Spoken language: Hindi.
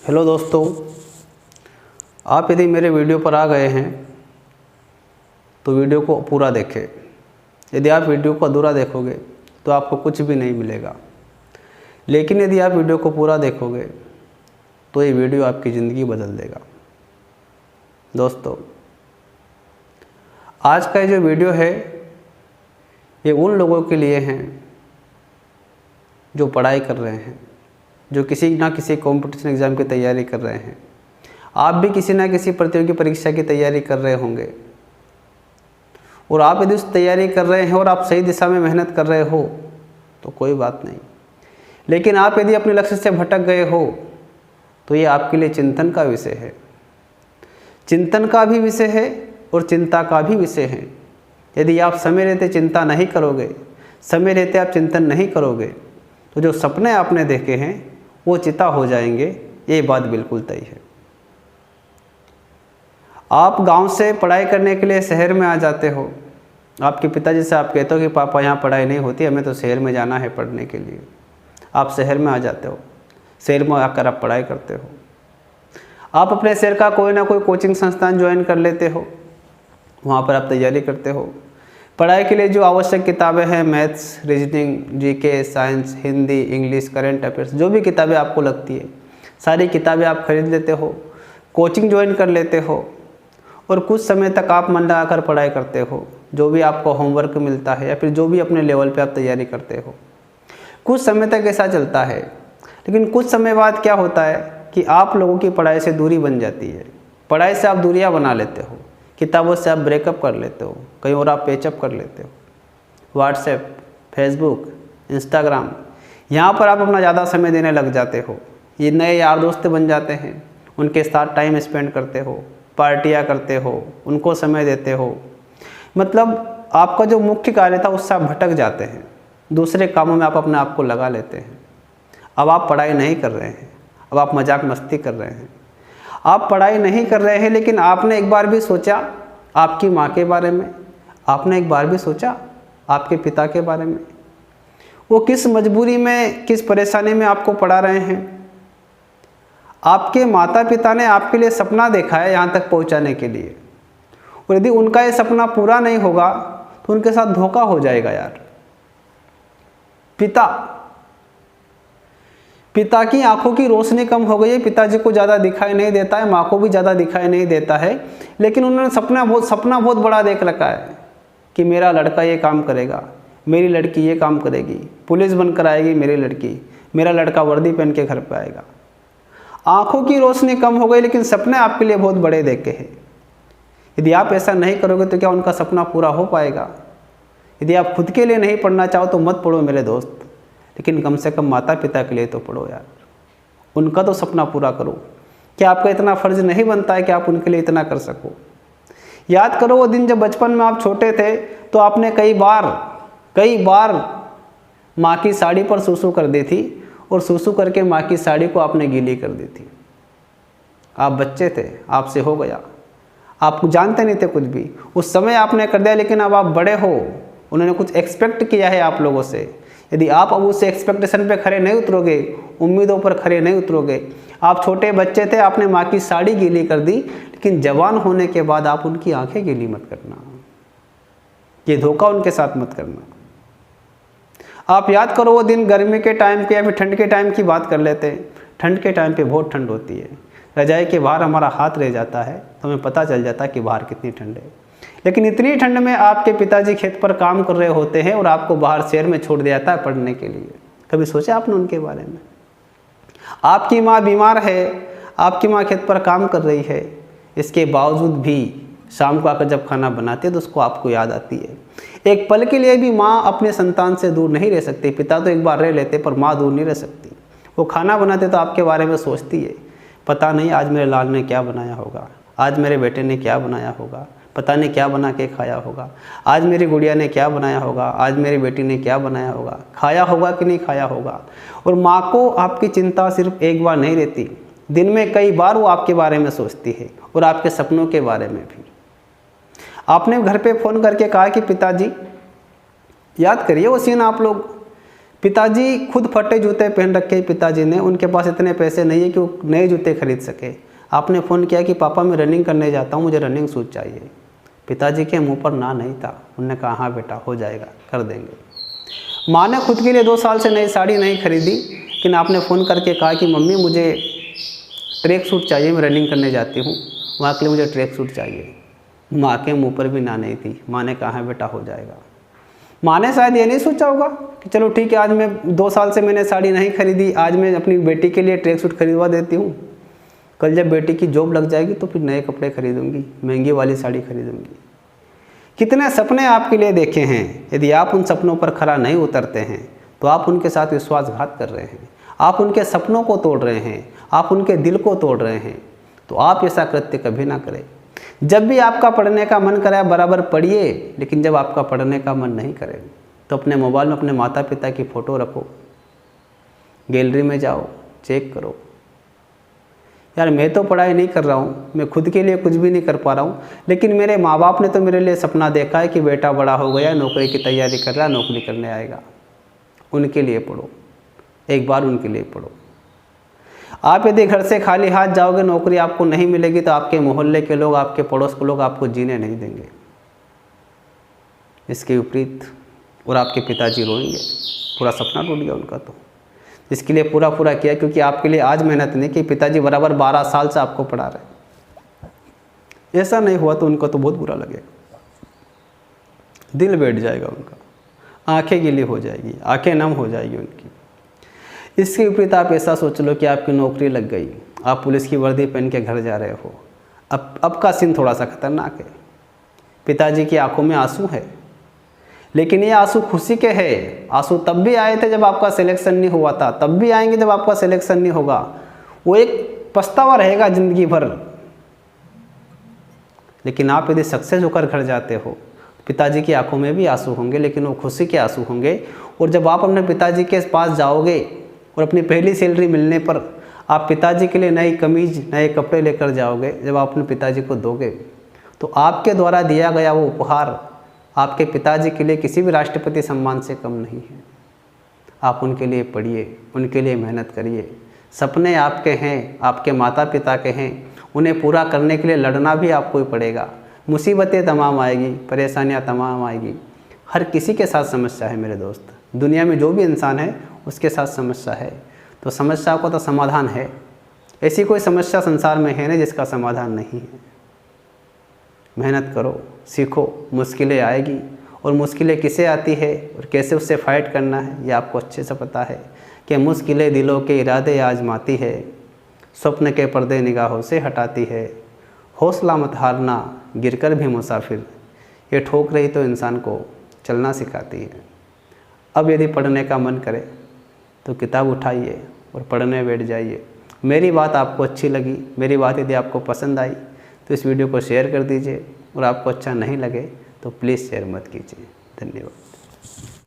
हेलो दोस्तों, आप यदि मेरे वीडियो पर आ गए हैं तो वीडियो को पूरा देखें। यदि आप वीडियो को अधूरा देखोगे तो आपको कुछ भी नहीं मिलेगा, लेकिन यदि आप वीडियो को पूरा देखोगे तो ये वीडियो आपकी ज़िंदगी बदल देगा। दोस्तों, आज का ये जो वीडियो है ये उन लोगों के लिए हैं जो पढ़ाई कर रहे हैं, जो किसी ना किसी कॉम्पिटिशन एग्ज़ाम की तैयारी कर रहे हैं। आप भी किसी ना किसी प्रतियोगी परीक्षा की तैयारी कर रहे होंगे, और आप यदि उस तैयारी कर रहे हैं और आप सही दिशा में मेहनत कर रहे हो तो कोई बात नहीं, लेकिन आप यदि अपने लक्ष्य से भटक गए हो तो ये आपके लिए चिंतन का विषय है। चिंतन का भी विषय है और चिंता का भी विषय है। यदि आप समय रहते चिंता नहीं करोगे, समय रहते आप चिंतन नहीं करोगे, तो जो सपने आपने देखे हैं वो चिता हो जाएंगे, ये बात बिल्कुल तय है। आप गांव से पढ़ाई करने के लिए शहर में आ जाते हो। आपके पिताजी से आप कहते हो कि पापा यहाँ पढ़ाई नहीं होती, हमें तो शहर में जाना है पढ़ने के लिए। आप शहर में आ जाते हो, शहर में आकर आप पढ़ाई करते हो। आप अपने शहर का कोई ना कोई कोचिंग संस्थान ज्वाइन कर लेते हो, वहाँ पर आप तैयारी करते हो। पढ़ाई के लिए जो आवश्यक किताबें हैं, maths, reasoning, GK, science, Hindi, English, current affairs, जो भी किताबें आपको लगती है सारी किताबें आप खरीद लेते हो, कोचिंग ज्वाइन कर लेते हो, और कुछ समय तक आप मन लगाकर पढ़ाई करते हो। जो भी आपको होमवर्क मिलता है या फिर जो भी अपने लेवल पे आप तैयारी करते हो, कुछ समय तक ऐसा चलता है। लेकिन कुछ समय बाद क्या होता है कि आप लोगों की पढ़ाई से दूरी बन जाती है। पढ़ाई से आप दूरियां बना लेते हो, किताबों से आप ब्रेकअप कर लेते हो, कहीं और आप पेचअप कर लेते हो। व्हाट्सएप, फेसबुक, इंस्टाग्राम, यहाँ पर आप अपना ज़्यादा समय देने लग जाते हो। ये नए यार दोस्त बन जाते हैं, उनके साथ टाइम स्पेंड करते हो, पार्टियाँ करते हो, उनको समय देते हो। मतलब आपका जो मुख्य कार्य था उससे आप भटक जाते हैं, दूसरे कामों में आप अपने आप को लगा लेते हैं। अब आप पढ़ाई नहीं कर रहे हैं, अब आप मजाक मस्ती कर रहे हैं। आप पढ़ाई नहीं कर रहे हैं, लेकिन आपने एक बार भी सोचा आपकी माँ के बारे में, आपने एक बार भी सोचा आपके पिता के बारे में, वो किस मजबूरी में, किस परेशानी में आपको पढ़ा रहे हैं। आपके माता पिता ने आपके लिए सपना देखा है यहाँ तक पहुँचाने के लिए, और यदि उनका ये सपना पूरा नहीं होगा तो उनके साथ धोखा हो जाएगा यार। पिता की आंखों की रोशनी कम हो गई है, पिताजी को ज़्यादा दिखाई नहीं देता है, माँ को भी ज़्यादा दिखाई नहीं देता है, लेकिन उन्होंने सपना बहुत बड़ा देख रखा है कि मेरा लड़का ये काम करेगा, मेरी लड़की ये काम करेगी, पुलिस बनकर आएगी मेरी लड़की, मेरा लड़का वर्दी पहन के घर पर आएगा। आंखों की रोशनी कम हो गई, लेकिन सपने आपके लिए बहुत बड़े देखे हैं। यदि आप ऐसा नहीं करोगे तो क्या उनका सपना पूरा हो पाएगा? यदि आप खुद के लिए नहीं पढ़ना चाहो तो मत पढ़ो मेरे दोस्त, लेकिन कम से कम माता पिता के लिए तो पढ़ो यार, उनका तो सपना पूरा करो। क्या आपका इतना फ़र्ज़ नहीं बनता है कि आप उनके लिए इतना कर सको? याद करो वो दिन जब बचपन में आप छोटे थे तो आपने कई बार माँ की साड़ी पर सूसू कर दी थी, और सूसू करके माँ की साड़ी को आपने गीली कर दी थी। आप बच्चे थे, आपसे हो गया, आप जानते नहीं थे कुछ भी, उस समय आपने कर दिया, लेकिन अब आप बड़े हो, उन्होंने कुछ एक्सपेक्ट किया है आप लोगों से। यदि आप अब उस एक्सपेक्टेशन पे खड़े नहीं उतरोगे, उम्मीदों पर खड़े नहीं उतरोगे, आप छोटे बच्चे थे, आपने माँ की साड़ी गीली कर दी, लेकिन जवान होने के बाद आप उनकी आंखें गीली मत करना, ये धोखा उनके साथ मत करना। आप याद करो वो दिन गर्मी के टाइम के या फिर ठंड के टाइम की बात कर लेते हैं। ठंड के टाइम पे बहुत ठंड होती है, रजाई के बाहर हमारा हाथ रह जाता है तो हमें पता चल जाता है कि बाहर कितनी ठंड है। लेकिन इतनी ठंड में आपके पिताजी खेत पर काम कर रहे होते हैं और आपको बाहर शहर में छोड़ दिया जाता है पढ़ने के लिए। कभी सोचा आपने उनके बारे में? आपकी माँ बीमार है, आपकी माँ खेत पर काम कर रही है, इसके बावजूद भी शाम को आकर जब खाना बनाती है तो उसको आपको याद आती है। एक पल के लिए भी माँ अपने संतान से दूर नहीं रह सकती। पिता तो एक बार रह लेते पर माँ दूर नहीं रह सकती। वो खाना बनाते तो आपके बारे में सोचती है, पता नहीं आज मेरे लाल ने क्या बनाया होगा, आज मेरे बेटे ने क्या बनाया होगा, पता नहीं क्या बना के खाया होगा, आज मेरी गुड़िया ने क्या बनाया होगा, आज मेरी बेटी ने क्या बनाया होगा, खाया होगा कि नहीं खाया होगा। और माँ को आपकी चिंता सिर्फ एक बार नहीं रहती, दिन में कई बार वो आपके बारे में सोचती है, और आपके सपनों के बारे में भी। आपने घर पे फ़ोन करके कहा कि पिताजी, याद करिए वो सीन आप लोग, पिताजी खुद फटे जूते पहन रखे पिताजी ने, उनके पास इतने पैसे नहीं है कि वो नए जूते खरीद सके। आपने फ़ोन किया कि पापा मैं रनिंग करने जाता हूँ, मुझे रनिंग शूज़ चाहिए। पिताजी के मुंह पर ना नहीं था, उन्होंने कहा हाँ बेटा हो जाएगा, कर देंगे। माँ ने खुद के लिए 2 साल से नई साड़ी नहीं खरीदी, लेकिन आपने फ़ोन करके कहा कि मम्मी मुझे ट्रैक सूट चाहिए, मैं रनिंग करने जाती हूँ, वहाँ के लिए मुझे ट्रैक सूट चाहिए। माँ के मुंह पर भी ना नहीं थी, माँ ने कहा बेटा हो जाएगा। माँ ने शायद ये नहीं सोचा होगा कि चलो ठीक है, आज मैं 2 साल से मैंने साड़ी नहीं खरीदी, आज मैं अपनी बेटी के लिए ट्रैक सूट खरीदवा देती हूँ, कल जब बेटी की जॉब लग जाएगी तो फिर नए कपड़े खरीदूंगी, महंगी वाली साड़ी खरीदूंगी। कितने सपने आपके लिए देखे हैं, यदि आप उन सपनों पर खरा नहीं उतरते हैं तो आप उनके साथ विश्वासघात कर रहे हैं, आप उनके सपनों को तोड़ रहे हैं, आप उनके दिल को तोड़ रहे हैं। तो आप ऐसा कृत्य कभी ना करें। जब भी आपका पढ़ने का मन करे बराबर पढ़िए, लेकिन जब आपका पढ़ने का मन नहीं करे तो अपने मोबाइल में अपने माता पिता की फ़ोटो रखो, गैलरी में जाओ, चेक करो, यार मैं तो पढ़ाई नहीं कर रहा हूँ, मैं खुद के लिए कुछ भी नहीं कर पा रहा हूँ, लेकिन मेरे माँ बाप ने तो मेरे लिए सपना देखा है कि बेटा बड़ा हो गया, नौकरी की तैयारी कर रहा है, नौकरी करने आएगा। उनके लिए पढ़ो, एक बार उनके लिए पढ़ो। आप यदि घर से खाली हाथ जाओगे, नौकरी आपको नहीं मिलेगी, तो आपके मोहल्ले के लोग, आपके पड़ोस के लोग आपको जीने नहीं देंगे। इसके विपरीत और आपके पिताजी रोएंगे, पूरा सपना टूट गया उनका। तो इसके लिए पूरा किया, क्योंकि आपके लिए आज मेहनत नहीं कि पिताजी बराबर 12 साल से आपको पढ़ा रहे। ऐसा नहीं हुआ तो उनको तो बहुत बुरा लगेगा, दिल बैठ जाएगा उनका, आंखें गीली हो जाएगी, आंखें नम हो जाएगी उनकी। इसके विपरीत आप ऐसा सोच लो कि आपकी नौकरी लग गई, आप पुलिस की वर्दी पहन के घर जा रहे हो। अब का सीन थोड़ा सा खतरनाक है। पिताजी की आंखों में आंसू है, लेकिन ये आंसू खुशी के हैं। आंसू तब भी आए थे जब आपका सिलेक्शन नहीं हुआ था, तब भी आएंगे जब आपका सिलेक्शन नहीं होगा। वो एक पछतावा रहेगा ज़िंदगी भर। लेकिन आप यदि सक्सेस होकर घर जाते हो, पिताजी की आंखों में भी आंसू होंगे, लेकिन वो खुशी के आंसू होंगे। और जब आप अपने पिताजी के पास जाओगे और अपनी पहली सैलरी मिलने पर आप पिताजी के लिए नई कमीज, नए कपड़े लेकर जाओगे, जब आप अपने पिताजी को दोगे, तो आपके द्वारा दिया गया वो उपहार आपके पिताजी के लिए किसी भी राष्ट्रपति सम्मान से कम नहीं है। आप उनके लिए पढ़िए, उनके लिए मेहनत करिए। सपने आपके हैं, आपके माता पिता के हैं, उन्हें पूरा करने के लिए लड़ना भी आपको ही पड़ेगा। मुसीबतें तमाम आएगी, परेशानियां तमाम आएगी। हर किसी के साथ समस्या है मेरे दोस्त, दुनिया में जो भी इंसान है उसके साथ समस्या है। तो समस्या का तो समाधान है। ऐसी कोई समस्या संसार में है नहीं जिसका समाधान नहीं है। मेहनत करो, सीखो, मुश्किलें आएगी, और मुश्किलें किसे आती है और कैसे उससे फाइट करना है ये आपको अच्छे से पता है कि मुश्किलें दिलों के इरादे आजमाती है, स्वप्न के पर्दे निगाहों से हटाती है। हौसला मत हारना, गिरकर भी मुसाफिर, ये ठोक रही तो इंसान को चलना सिखाती है। अब यदि पढ़ने का मन करे तो किताब उठाइए और पढ़ने बैठ जाइए। मेरी बात आपको अच्छी लगी, मेरी बात यदि आपको पसंद आई तो इस वीडियो को शेयर कर दीजिए, और आपको अच्छा नहीं लगे तो प्लीज़ शेयर मत कीजिए। धन्यवाद।